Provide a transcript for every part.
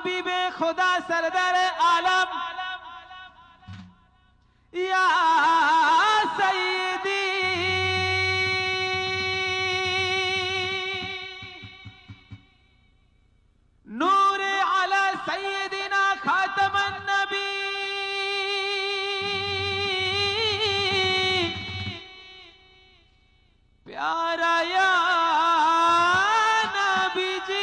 हबीबे खुदा सरदार आलम या सईदी नूर अला सय्यदिना खातमन नबी प्यारा या नबी जी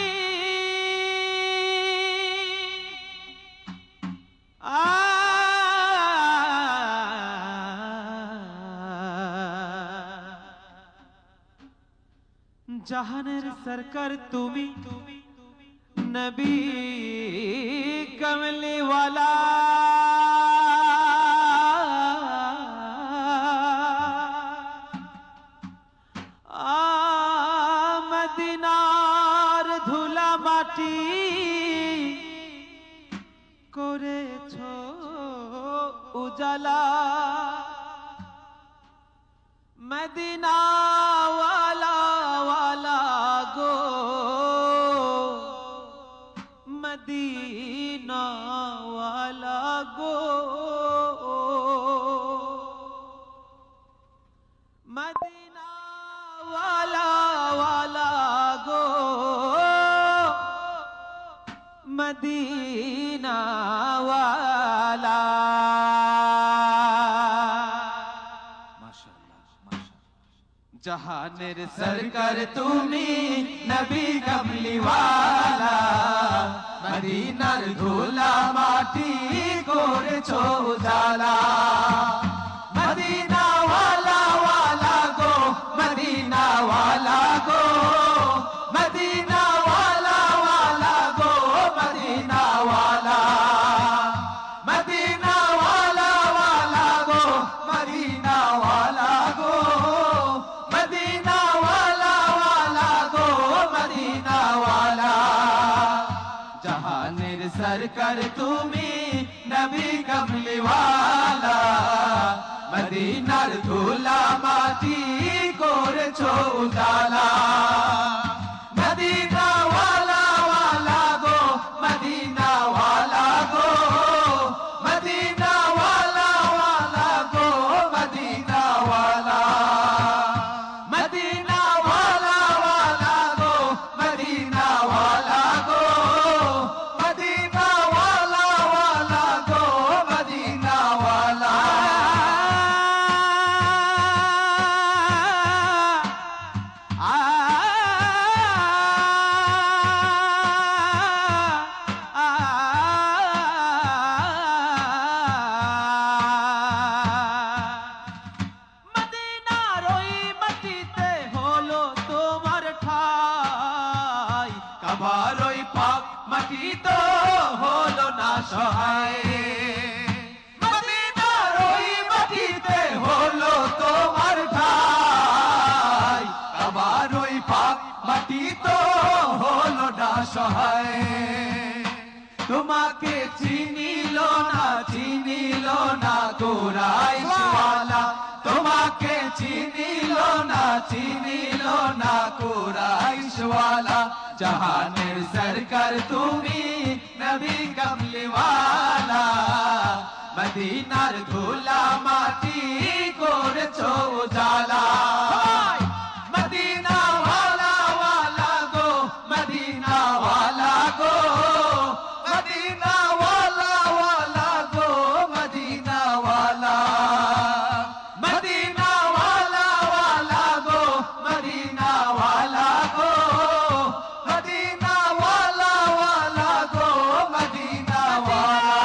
जहानेर सरकार तुमी नबी कमली वाला मदीनार धूला माटी करेछो उजाला मदीना वाला वाला गो मदीना वाला गो मदीना वाला वाला गो मदीना वाला जहानेर सरकार तुमी नबी कमली वाला मदीनार धूला माटी करेछो उजाला मदीना वाला वाला गो मदीना वाला गो मदीना वाला वाला गो मदीना वाला मदीना वाला वाला गो मदीना वाला गो मदीना वाला वाला गो मदीना वाला जहानेर सरकार तुमी नबी कमली वाला मदीनार धूला माटी करेछो उजाला मदीना वाला वाला गो मदीना वाला गो मदीना वाला वाला गो मदीना वाला मदीना वाला वाला गो मदीना वाला गो मदीना वाला वाला गो मदीना वाला কাবারই পাক মাটি তো হলো না সহায় মদিনার ওই মাটিতে হলো তোমার ঠাই কাবারই পাক মাটি তো হলো না সহায় তোমাকে চিনিল না কুরাইশওয়ালা তোমাকে চিনিল না কুরাইশওয়ালা जहानेर सरकार तुमी नबी कमली वाला मदीनार धूला माटी करेछो उजाला मदीना वाला वाला गो मदीना वाला गो मदीना वाला वाला गो मदीना वाला मदीना वाला वाला गो मदीना वाला गो मदीना वाला वाला गो मदीना वाला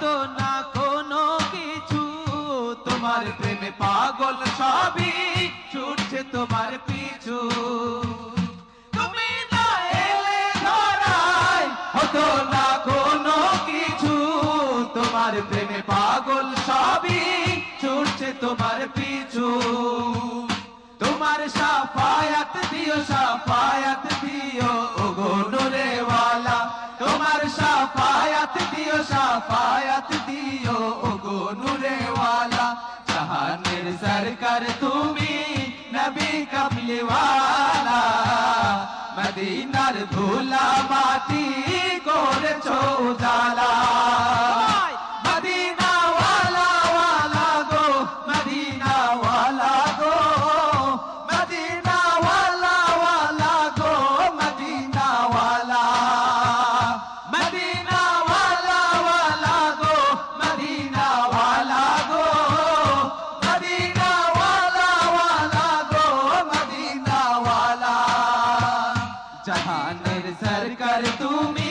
হতো না কোনো কিছু, তোমার প্রেমে পাগল সবই ছুটছে তোমার পিছু। তুমি না এলে ধরায় হতো না কোনো কিছু, তোমার প্রেমে পাগল সবই ছুটছে তোমার পিছু। তোমার শাফায়াত দিও, শাফায়াত দিও ওগো নূরে ওয়ালা, তোমার শাফায়াত দিও, শাফায়াত দিও ওগো নূরে ওয়ালা। জাহানের সরকার তুমি নবী কামলি ওয়ালা, মদিনার ধুলা মাটি করেছো উজালা। মদিনা ওয়ালা ওয়ালা গো, মদিনা ওয়ালা গো, মদিনা ওয়ালা ওয়ালা গো, মদিনা ওয়ালা। মদিনা ওয়ালা ওয়ালা গো, মদিনা ওয়ালা গো, মদিনা ওয়ালা ওয়ালা গো, মদিনা ওয়ালা। জাহানের সরকার তুমি